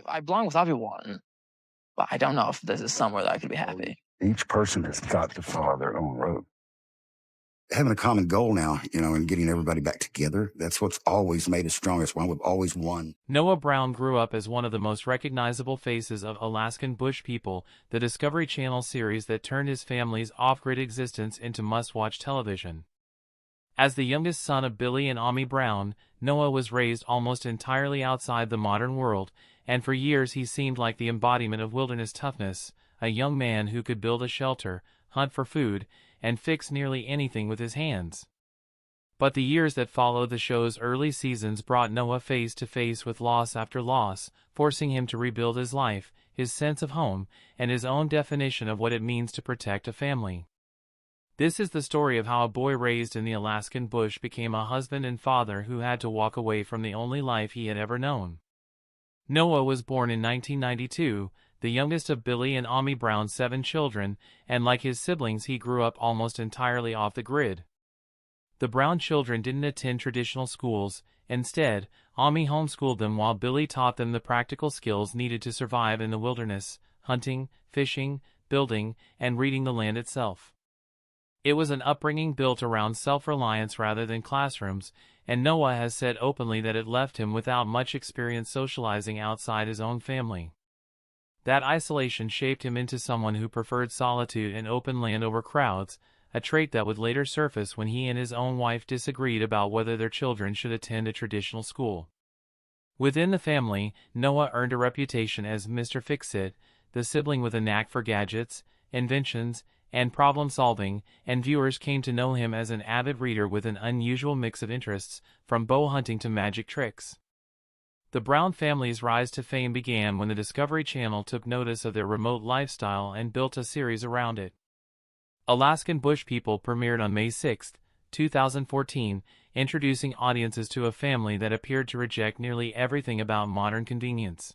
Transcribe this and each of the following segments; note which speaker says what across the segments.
Speaker 1: I belong with everyone, but I don't know if this is somewhere that I could be
Speaker 2: Well,
Speaker 1: happy.
Speaker 2: each person has got to follow their own road.
Speaker 3: Having a common goal now, and getting everybody back together, that's what's always made us strong. That's why we've always won.
Speaker 4: Noah Brown grew up as one of the most recognizable faces of Alaskan Bush People, the Discovery Channel series that turned his family's off-grid existence into must-watch television. As the youngest son of Billy and Ami Brown, Noah was raised almost entirely outside the modern world, and for years he seemed like the embodiment of wilderness toughness, a young man who could build a shelter, hunt for food, and fix nearly anything with his hands. But the years that followed the show's early seasons brought Noah face to face with loss after loss, forcing him to rebuild his life, his sense of home, and his own definition of what it means to protect a family. This is the story of how a boy raised in the Alaskan bush became a husband and father who had to walk away from the only life he had ever known. Noah was born in 1992, the youngest of Billy and Ami Brown's 7 children, and like his siblings he grew up almost entirely off the grid. The Brown children didn't attend traditional schools. Instead, Ami homeschooled them while Billy taught them the practical skills needed to survive in the wilderness: hunting, fishing, building, and reading the land itself. It was an upbringing built around self-reliance rather than classrooms, and Noah has said openly that it left him without much experience socializing outside his own family. That isolation shaped him into someone who preferred solitude and open land over crowds, a trait that would later surface when he and his own wife disagreed about whether their children should attend a traditional school. Within the family, Noah earned a reputation as Mr. Fix-It, the sibling with a knack for gadgets, inventions, and problem-solving, and viewers came to know him as an avid reader with an unusual mix of interests, from bow hunting to magic tricks. The Brown family's rise to fame began when the Discovery Channel took notice of their remote lifestyle and built a series around it. Alaskan Bush People premiered on May 6, 2014, introducing audiences to a family that appeared to reject nearly everything about modern convenience.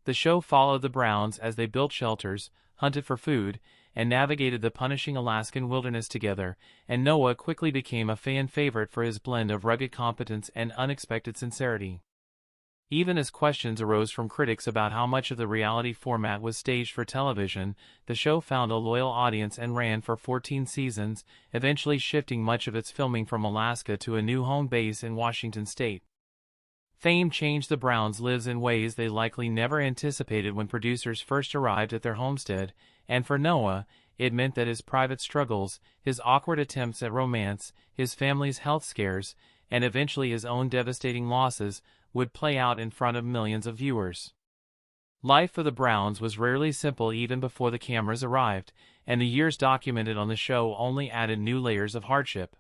Speaker 4: The show followed the Browns as they built shelters, hunted for food, and navigated the punishing Alaskan wilderness together, and Noah quickly became a fan favorite for his blend of rugged competence and unexpected sincerity. Even as questions arose from critics about how much of the reality format was staged for television, the show found a loyal audience and ran for 14 seasons, eventually shifting much of its filming from Alaska to a new home base in Washington state. Fame changed the Browns' lives in ways they likely never anticipated when producers first arrived at their homestead, and for Noah, it meant that his private struggles, his awkward attempts at romance, his family's health scares, and eventually his own devastating losses, would play out in front of millions of viewers. Life for the Browns was rarely simple even before the cameras arrived, and the years documented on the show only added new layers of hardship.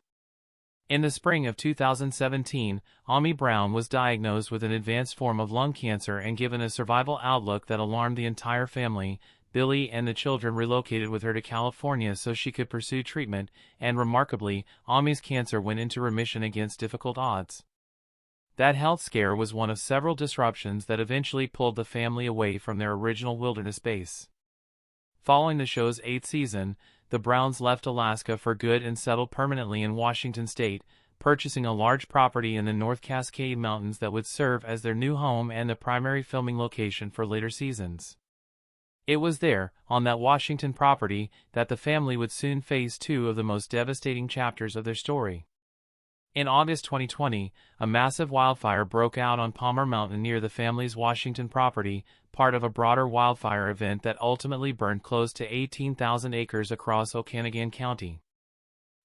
Speaker 4: In the spring of 2017, Ami Brown was diagnosed with an advanced form of lung cancer and given a survival outlook that alarmed the entire family. Billy and the children relocated with her to California so she could pursue treatment, and remarkably, Ami's cancer went into remission against difficult odds. That health scare was one of several disruptions that eventually pulled the family away from their original wilderness base. Following the show's 8th season, the Browns left Alaska for good and settled permanently in Washington state, purchasing a large property in the North Cascade Mountains that would serve as their new home and the primary filming location for later seasons. It was there, on that Washington property, that the family would soon face 2 of the most devastating chapters of their story. In August 2020, a massive wildfire broke out on Palmer Mountain near the family's Washington property, part of a broader wildfire event that ultimately burned close to 18,000 acres across Okanagan County.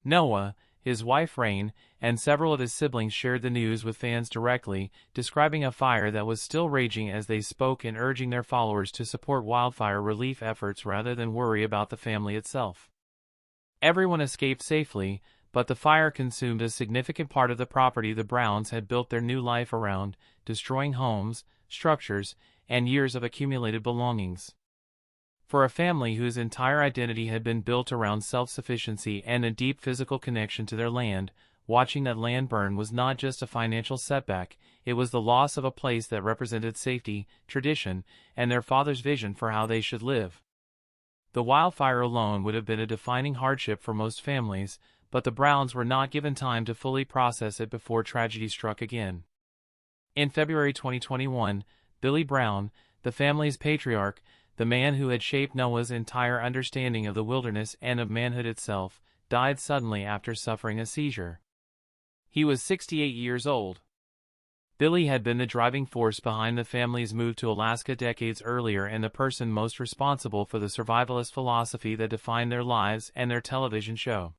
Speaker 4: Noah, his wife Rain, and several of his siblings shared the news with fans directly, describing a fire that was still raging as they spoke and urging their followers to support wildfire relief efforts rather than worry about the family itself. Everyone escaped safely, but the fire consumed a significant part of the property the Browns had built their new life around, destroying homes, structures, and years of accumulated belongings. For a family whose entire identity had been built around self-sufficiency and a deep physical connection to their land, watching that land burn was not just a financial setback, it was the loss of a place that represented safety, tradition, and their father's vision for how they should live. The wildfire alone would have been a defining hardship for most families, but the Browns were not given time to fully process it before tragedy struck again. In February 2021, Billy Brown, the family's patriarch, the man who had shaped Noah's entire understanding of the wilderness and of manhood itself, died suddenly after suffering a seizure. He was 68 years old. Billy had been the driving force behind the family's move to Alaska decades earlier and the person most responsible for the survivalist philosophy that defined their lives and their television show.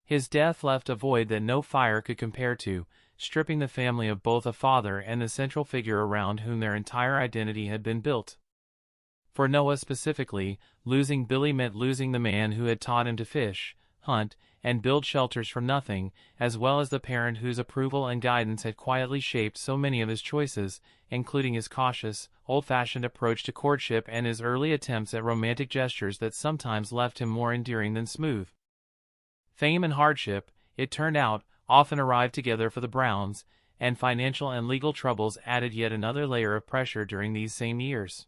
Speaker 4: His death left a void that no fire could compare to, stripping the family of both a father and the central figure around whom their entire identity had been built. For Noah specifically, losing Billy meant losing the man who had taught him to fish, hunt, and build shelters from nothing, as well as the parent whose approval and guidance had quietly shaped so many of his choices, including his cautious, old-fashioned approach to courtship and his early attempts at romantic gestures that sometimes left him more endearing than smooth. Fame and hardship, it turned out, often arrived together for the Browns, and financial and legal troubles added yet another layer of pressure during these same years.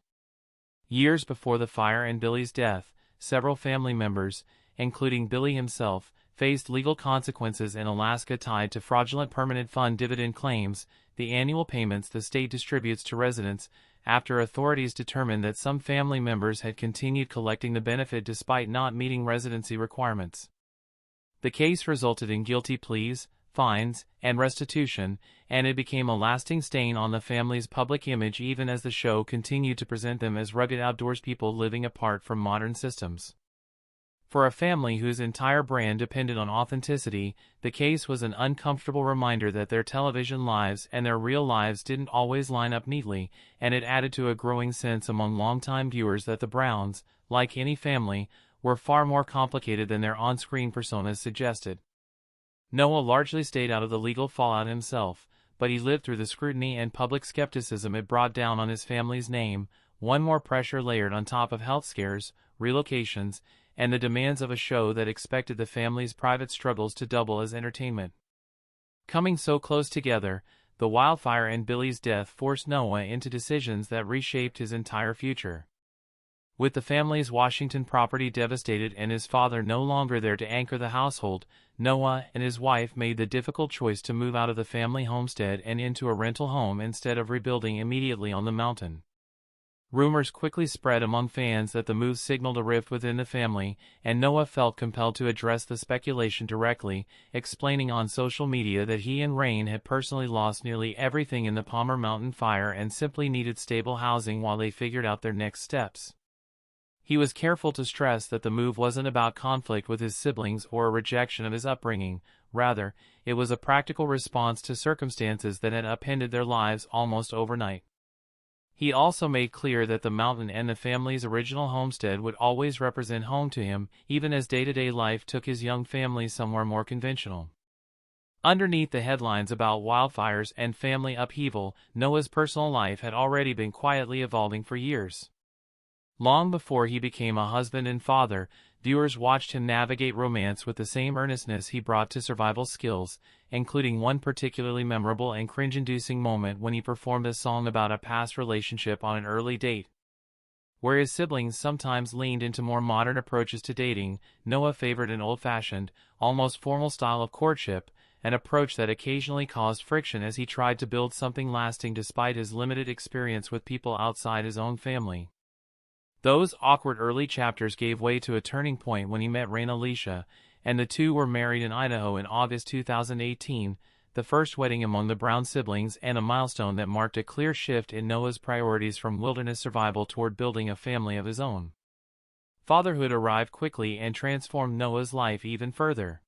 Speaker 4: Years before the fire and Billy's death, several family members, including Billy himself, faced legal consequences in Alaska tied to fraudulent permanent fund dividend claims, the annual payments the state distributes to residents, after authorities determined that some family members had continued collecting the benefit despite not meeting residency requirements. The case resulted in guilty pleas, fines, and restitution, and it became a lasting stain on the family's public image even as the show continued to present them as rugged outdoors people living apart from modern systems. For a family whose entire brand depended on authenticity, the case was an uncomfortable reminder that their television lives and their real lives didn't always line up neatly, and it added to a growing sense among longtime viewers that the Browns, like any family, were far more complicated than their on-screen personas suggested. Noah largely stayed out of the legal fallout himself, but he lived through the scrutiny and public skepticism it brought down on his family's name, one more pressure layered on top of health scares, relocations, and the demands of a show that expected the family's private struggles to double as entertainment. Coming so close together, the wildfire and Billy's death forced Noah into decisions that reshaped his entire future. With the family's Washington property devastated and his father no longer there to anchor the household, Noah and his wife made the difficult choice to move out of the family homestead and into a rental home instead of rebuilding immediately on the mountain. Rumors quickly spread among fans that the move signaled a rift within the family, and Noah felt compelled to address the speculation directly, explaining on social media that he and Rain had personally lost nearly everything in the Palmer Mountain fire and simply needed stable housing while they figured out their next steps. He was careful to stress that the move wasn't about conflict with his siblings or a rejection of his upbringing, rather, it was a practical response to circumstances that had upended their lives almost overnight. He also made clear that the mountain and the family's original homestead would always represent home to him, even as day-to-day life took his young family somewhere more conventional. Underneath the headlines about wildfires and family upheaval, Noah's personal life had already been quietly evolving for years. Long before he became a husband and father, viewers watched him navigate romance with the same earnestness he brought to survival skills, including one particularly memorable and cringe-inducing moment when he performed a song about a past relationship on an early date. Where his siblings sometimes leaned into more modern approaches to dating, Noah favored an old-fashioned, almost formal style of courtship, an approach that occasionally caused friction as he tried to build something lasting despite his limited experience with people outside his own family. Those awkward early chapters gave way to a turning point when he met Rain Alicia, and the two were married in Idaho in August 2018, the first wedding among the Brown siblings and a milestone that marked a clear shift in Noah's priorities from wilderness survival toward building a family of his own. Fatherhood arrived quickly and transformed Noah's life even further.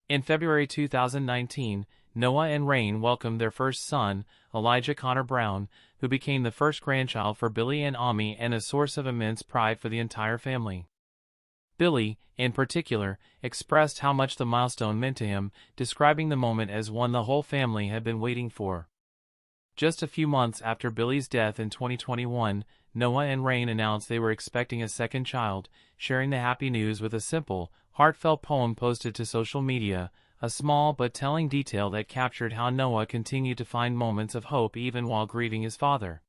Speaker 4: In February 2019, Noah and Rain welcomed their first son, Elijah Connor Brown, who became the first grandchild for Billy and Ami and a source of immense pride for the entire family. Billy, in particular, expressed how much the milestone meant to him, describing the moment as one the whole family had been waiting for. Just a few months after Billy's death in 2021, Noah and Rain announced they were expecting a second child, sharing the happy news with a simple, heartfelt poem posted to social media, a small but telling detail that captured how Noah continued to find moments of hope even while grieving his father.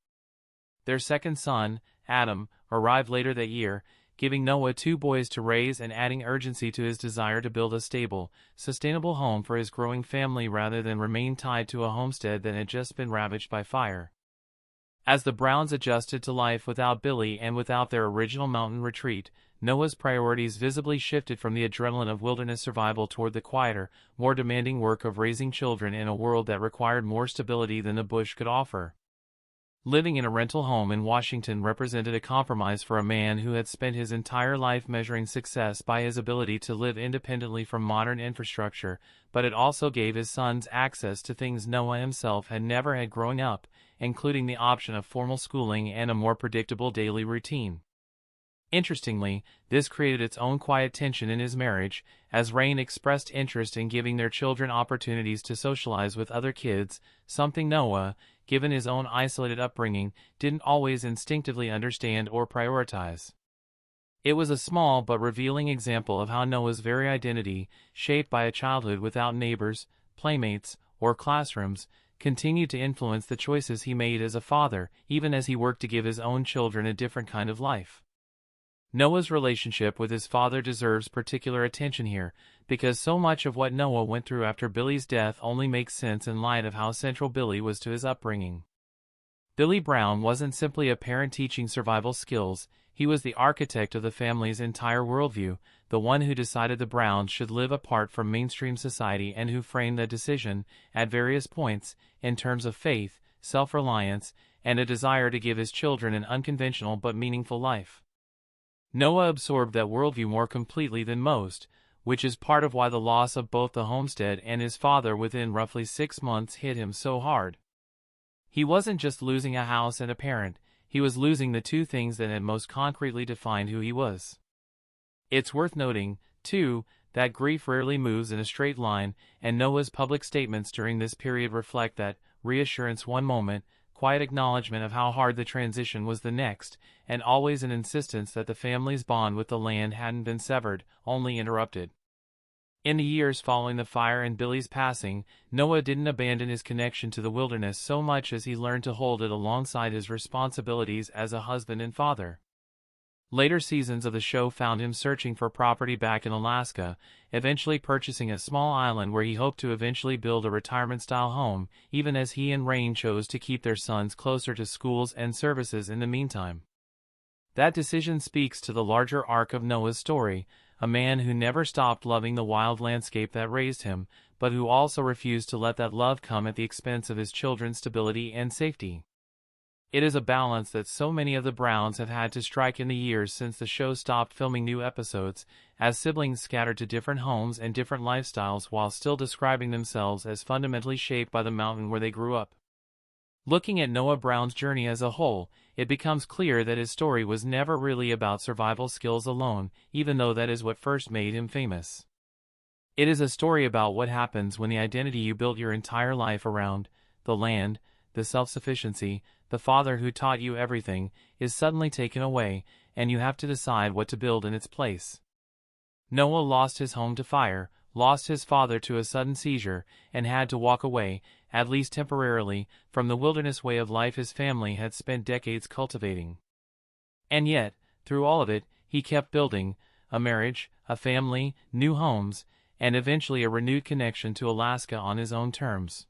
Speaker 4: Their second son, Adam, arrived later that year, giving Noah 2 boys to raise and adding urgency to his desire to build a stable, sustainable home for his growing family rather than remain tied to a homestead that had just been ravaged by fire. As the Browns adjusted to life without Billy and without their original mountain retreat, Noah's priorities visibly shifted from the adrenaline of wilderness survival toward the quieter, more demanding work of raising children in a world that required more stability than the bush could offer. Living in a rental home in Washington represented a compromise for a man who had spent his entire life measuring success by his ability to live independently from modern infrastructure, but it also gave his sons access to things Noah himself had never had growing up, including the option of formal schooling and a more predictable daily routine. Interestingly, this created its own quiet tension in his marriage, as Rain expressed interest in giving their children opportunities to socialize with other kids, something Noah, given his own isolated upbringing, didn't always instinctively understand or prioritize. It was a small but revealing example of how Noah's very identity, shaped by a childhood without neighbors, playmates, or classrooms, continued to influence the choices he made as a father, even as he worked to give his own children a different kind of life. Noah's relationship with his father deserves particular attention here, because so much of what Noah went through after Billy's death only makes sense in light of how central Billy was to his upbringing. Billy Brown wasn't simply a parent teaching survival skills, he was the architect of the family's entire worldview, the one who decided the Browns should live apart from mainstream society and who framed that decision, at various points, in terms of faith, self-reliance, and a desire to give his children an unconventional but meaningful life. Noah absorbed that worldview more completely than most, which is part of why the loss of both the homestead and his father within roughly 6 months hit him so hard. He wasn't just losing a house and a parent, he was losing the two things that had most concretely defined who he was. It's worth noting, too, that grief rarely moves in a straight line, and Noah's public statements during this period reflect that: reassurance one moment, quiet acknowledgement of how hard the transition was the next, and always an insistence that the family's bond with the land hadn't been severed, only interrupted. In the years following the fire and Billy's passing, Noah didn't abandon his connection to the wilderness so much as he learned to hold it alongside his responsibilities as a husband and father. Later seasons of the show found him searching for property back in Alaska, eventually purchasing a small island where he hoped to eventually build a retirement-style home, even as he and Rain chose to keep their sons closer to schools and services in the meantime. That decision speaks to the larger arc of Noah's story, a man who never stopped loving the wild landscape that raised him, but who also refused to let that love come at the expense of his children's stability and safety. It is a balance that so many of the Browns have had to strike in the years since the show stopped filming new episodes, as siblings scattered to different homes and different lifestyles while still describing themselves as fundamentally shaped by the mountain where they grew up. Looking at Noah Brown's journey as a whole, it becomes clear that his story was never really about survival skills alone, even though that is what first made him famous. It is a story about what happens when the identity you built your entire life around, the land, the self-sufficiency, the father who taught you everything, is suddenly taken away, and you have to decide what to build in its place. Noah lost his home to fire, lost his father to a sudden seizure, and had to walk away, at least temporarily, from the wilderness way of life his family had spent decades cultivating. And yet, through all of it, he kept building: a marriage, a family, new homes, and eventually a renewed connection to Alaska on his own terms.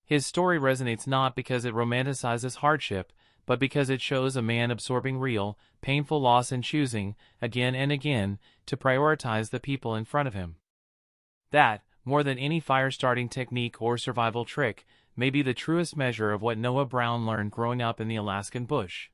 Speaker 4: His story resonates not because it romanticizes hardship, but because it shows a man absorbing real, painful loss and choosing, again and again, to prioritize the people in front of him. That, more than any fire-starting technique or survival trick, may be the truest measure of what Noah Brown learned growing up in the Alaskan bush.